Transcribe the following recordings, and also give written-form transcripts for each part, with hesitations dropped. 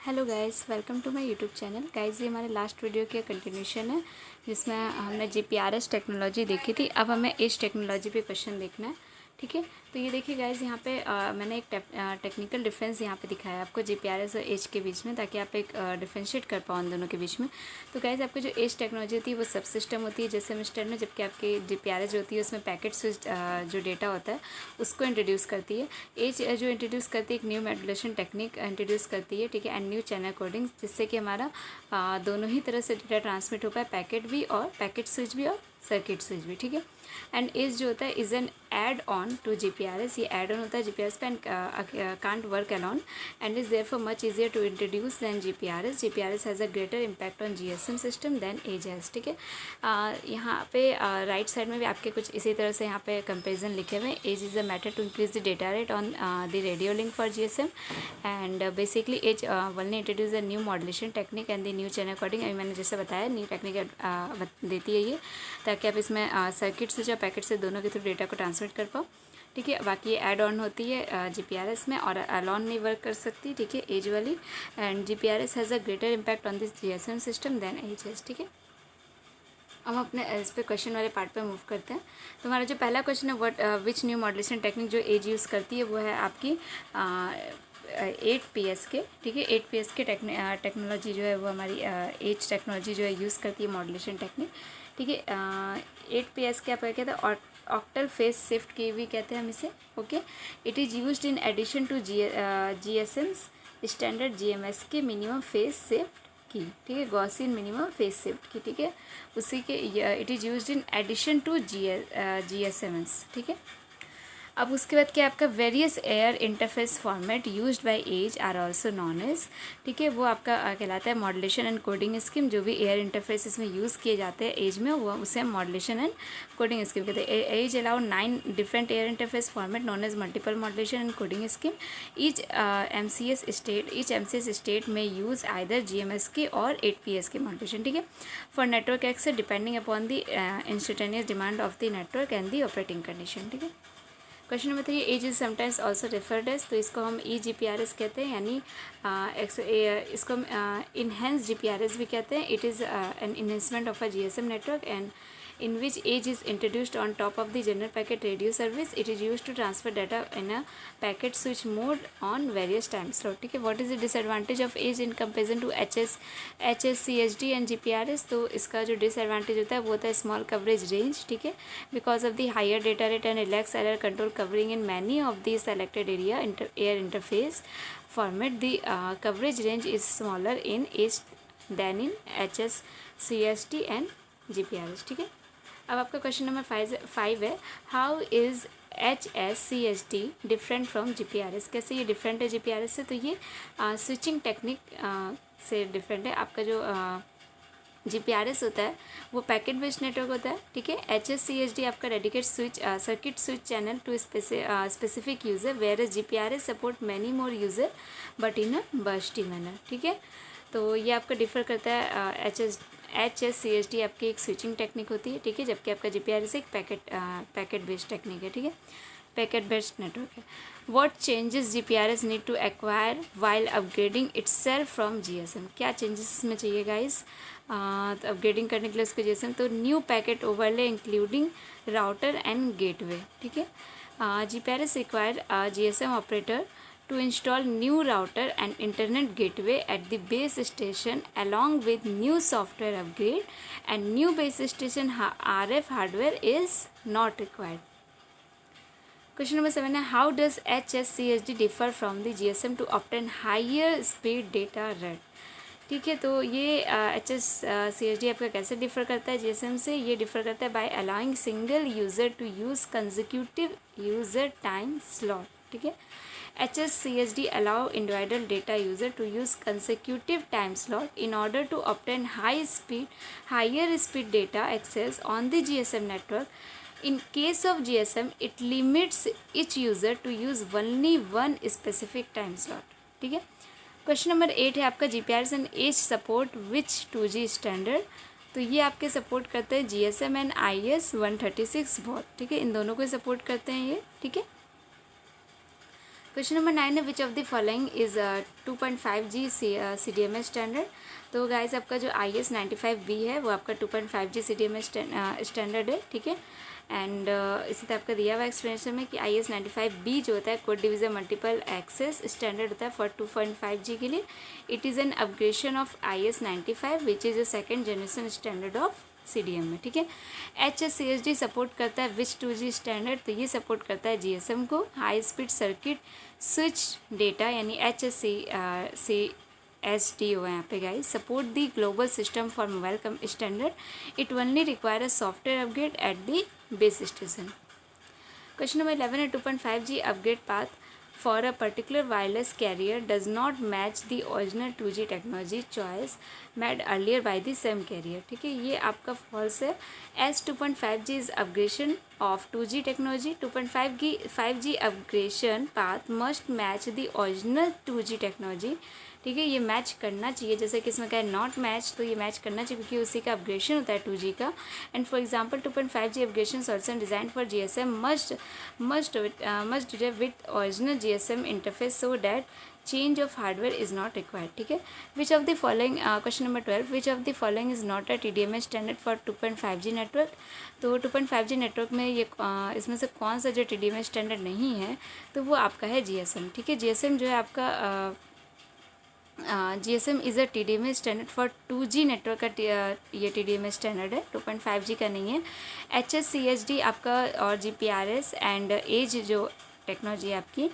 Hello guys, welcome to my YouTube channel. Guys, ये हमारे last video की continuation है जिसमें हमने जीपीआरएस टेक्नोलॉजी देखी थी। अब हमें एज टेक्नोलॉजी पे क्वेश्चन देखना है। ठीक है, तो ये देखिए गाइस, यहाँ पे मैंने एक टेक्निकल डिफरेंस यहाँ पे दिखाया है आपको जीपीआरएस और एज के बीच में, ताकि आप एक डिफ्रेंशिएट कर पाओ उन दोनों के बीच में। तो गाइस, आपको जो एज टेक्नोलॉजी होती है वो सब सिस्टम होती है जैसे मिस्टर में, जबकि आपके जीपीआरएस जो होती है उसमें पैकेट स्विच जो डेटा होता है उसको इंट्रोड्यूस करती है। एज जो इंट्रोड्यूस करती है एक न्यू मॉड्यूलेशन टेक्निक इंट्रोड्यूस करती है, ठीक है, एंड न्यू चैनल कोडिंग, जिससे कि हमारा दोनों ही तरह से डेटा ट्रांसमिट हो पाए, पैकेट भी और पैकेट स्विच भी और सर्किट स्विच भी। ठीक है, एंड एज जो होता है is an add on to GPRS. ये एड ऑन होता है जीपीआरएस पे and can't work alone and is therefore much easier to introduce than GPRS. GPRS has a greater impact on GSM system than EDGE has. ठीक है, यहाँ पे right side में भी आपके कुछ इसी तरह से यहाँ पे कंपेरिजन लिखे हुए हैं। EDGE is a matter to increase the data rate on the radio link for GSM and basically EDGE only introduce the new modulation technique and the new channel coding. अभी मैंने जैसे बताया न्यू टेक्निक देती है ये, ताकि आप इसमें सर्किट स्विच और पैकेट से दोनों के थ्रू डेटा को ट्रांसमिट कर पाओ। ठीक है, बाकी ये ऐड ऑन होती है जीपीआरएस में और अलॉन नहीं वर्क कर सकती। ठीक है, एज वाली, and GPRS has a greater impact on this GSM system than EDGE has. ठीक है, हम अपने इस पे क्वेश्चन वाले पार्ट पे मूव करते हैं। तो हमारा जो पहला क्वेश्चन है, what which new modulation technique जो एज यूज़ करती है वो है आपकी 8PS के। ठीक है, 8PS के टेक्नोलॉजी जो है वो हमारी एज टेक्नोलॉजी जो है यूज़ करती है मॉड्यूलेशन टेक्निक। ठीक है, 8PS के आप क्या कहते हैं, ऑक्टल फेस शिफ्ट की भी कहते हैं हम इसे। Okay, it is used in addition to GSMs standard GMS के मिनिमम फेस शिफ्ट की। ठीक है, गॉसियन मिनिमम फेस शिफ्ट की। ठीक है, उसी के it is used in addition to GSMs. ठीक है, अब उसके बाद क्या आपका various air interface format used by EDGE are also known EDGE. ठीक है, वो आपका कहलाता है मॉड्यूलेशन एंड कोडिंग स्कीम। जो भी एयर इंटरफेस इसमें यूज़ किए जाते हैं एज में वो उसे हम मॉड्यूलेशन एंड कोडिंग स्कीम कहते हैं। EDGE allow 9 different air interface format non EDGE multiple modulation and coding scheme. Each MCS state में यूज़ आइदर जीएमएस के और 8PS के मॉड्यूलेशन। ठीक है, for network access depending upon the instantaneous demand of the network and the operating condition. ठीक है, question number 3, EDGE is sometimes also referred as, तो इसको हम ई जीपीआरएस कहते हैं, यानी इसको हम इनहेंस जीपीआरएस भी कहते हैं। It is N enhancement of a GSM network and in which age is introduced on top of the general packet radio service. It is used to transfer data in a packet switch mode on various time slot. ठीक है, what is the disadvantage of age in comparison to HSCHD and GPRS? तो इसका जो disadvantage होता है वो होता है small coverage range। ठीक है, because of the higher data rate and lacks error control covering in many of the selected air interface format, the coverage range is smaller in age than in HSCHD and GPRS। ठीक है, अब आपका question number 5 है, how is HSCHD different from GPRS। कैसे ये different है GPRS से? तो ये स्विचिंग टेक्निक से डिफरेंट है। आपका जो GPRS होता है वो पैकेट बेस्ड नेटवर्क होता है। ठीक है, HSCHD आपका dedicate switch circuit switch channel to specific user, whereas GPRS support many more user but in a bursty manner. ठीक है, तो ये आपका डिफर करता है। HSCHD आपकी एक स्विचिंग टेक्निक होती है। ठीक है, जबकि आपका GPRS एक पैकेट बेस्ड टेक्निक है। ठीक है, पैकेट बेस्ड नेटवर्क है। What changes GPRS need to acquire while upgrading itself from GSM। क्या चेंजेस इसमें चाहिए गाइस तो अपग्रेडिंग करने के लिए उसको GSM? तो new packet overlay including router and gateway. ठीक है, GPRS require GSM operator to install new router and internet gateway at the base station along with new software upgrade, and new base station RF hardware is not required. Question number 7 है, how does HSCHD differ from the GSM to obtain higher speed data rate? ठीक है, तो ये HSCHD आपका कैसे differ करता है GSM से? ये डिफ़र करता है by allowing single user to use consecutive user time slot. ठीक है, HSCHD allow individual data user to use consecutive time slot in order to obtain higher speed data access on the GSM network. In case of GSM, it limits each user to use only one specific time slot. ठीक है, question number 8 है आपका, GPRS and EDGE support which 2G standard. तो ये आपके support करते हैं GSM and IS 136 बहुत। ठीक है, इन दोनों को सपोर्ट करते हैं ये। ठीक है, क्वेश्चन नंबर 9 है, which of the following is 2.5G CDMA standard. तो गाइस आपका जो IS 95B है वो आपका 2.5G CDMA स्टैंडर्ड है, ठीक है। एंड इसी तरह आपका दिया हुआ एक्सप्लेनेशन में कि IS 95B जो होता है code division multiple access standard होता है फॉर 2.5G के लिए। It is an upgradation of IS 95 which is a second generation standard of CDMA, ठीक है। HSCSD सपोर्ट करता है विच 2G स्टैंडर्ड, तो ये सपोर्ट करता है GSM को। High speed circuit switch data यानी HSCSD हुआ यहाँ पे guys. Support the global system for mobile standard. It only require a software upgrade at the base station. Question number 11 है, 2.5G upgrade path for a particular wireless carrier does not match the original 2G technology choice made earlier by the same carrier, ठीक है। ये आपका false है। S 2.5G is upgradation of 2G technology. 2.5G upgradation path must match the original 2G technology, ठीक है। ये match करना चाहिए, जैसे कि इसमें क्या है नॉट मैच, तो ये मैच करना चाहिए क्योंकि उसी का अपग्रेडेशन होता है 2G का। And for example 2.5G upgradation solution design for GSM must with original GSM interface so that change of hardware is not required, ठीक है। Which of the following, question number 12, which of the following is not a TDMA standard for 2.5G network. तो 2.5G network में ये इसमें से कौन सा जो TDMA स्टैंडर्ड नहीं है, तो वो आपका है GSM, ठीक है। GSM जो है आपका GSM is a TDMA standard for 2G network का ये TDMA स्टैंडर्ड है, 2.5G का नहीं है। HSCSD आपका और GPRS एंड एज जो टेक्नोलॉजी है आपकी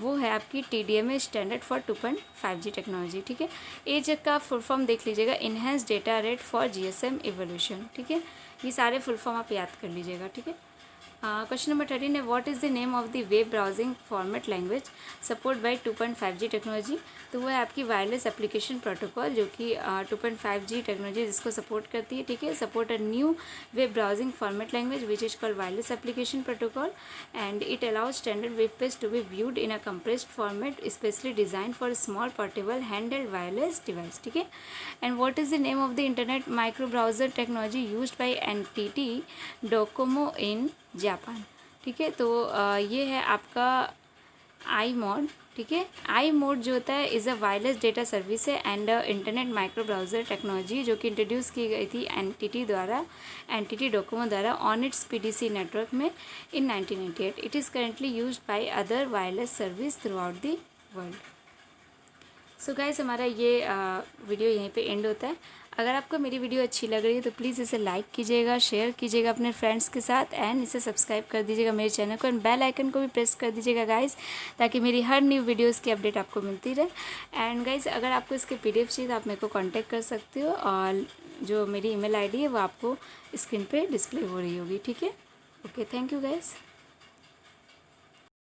वो है आपकी TDMA standard for 2.5G technology, ठीक है। एज का फुल फॉर्म देख लीजिएगा, enhance data rate for GSM evolution, ठीक है। ये सारे फुल फॉर्म आप याद कर लीजिएगा, ठीक है। क्वेश्चन नंबर 13 है, what is the name of the web browsing format language support bye 2.5G technology. तो वो है आपकी वायरलेस एप्लीकेशन प्रोटोकॉल जो कि 2.5G टेक्नोलॉजी जिसको सपोर्ट करती है, ठीक है। Support a new web browsing format language which is called wireless application protocol and it allows standard web page to be viewed in a compressed format specially design for small portable handheld wireless device, ठीक है। And what is the name of the internet micro browser technology used by NTT Docomo in Japan, ठीक है। तो ये है आपका आई mode, ठीक है। आई मोड जो होता है is a wireless data service है and internet micro browser technology जो कि इंट्रोड्यूस की गई थी NTT डोकोमो द्वारा ऑन इट्स PDC नेटवर्क में in 1998। It is currently used by other wireless service throughout the world. So guys हमारा ये वीडियो यहीं पे एंड होता है। अगर आपको मेरी वीडियो अच्छी लग रही है तो प्लीज़ इसे लाइक कीजिएगा, शेयर कीजिएगा अपने फ्रेंड्स के साथ एंड इसे सब्सक्राइब कर दीजिएगा मेरे चैनल को एंड बेल आइकन को भी प्रेस कर दीजिएगा गाइस, ताकि मेरी हर न्यू वीडियोस की अपडेट आपको मिलती रहे। एंड गाइस अगर आपको इसके PDF चाहिए तो आप मेरे को कॉन्टैक्ट कर सकते हो और जो मेरी email ID है वो आपको स्क्रीन पर डिस्प्ले हो रही होगी, ठीक है। Okay, thank you guys.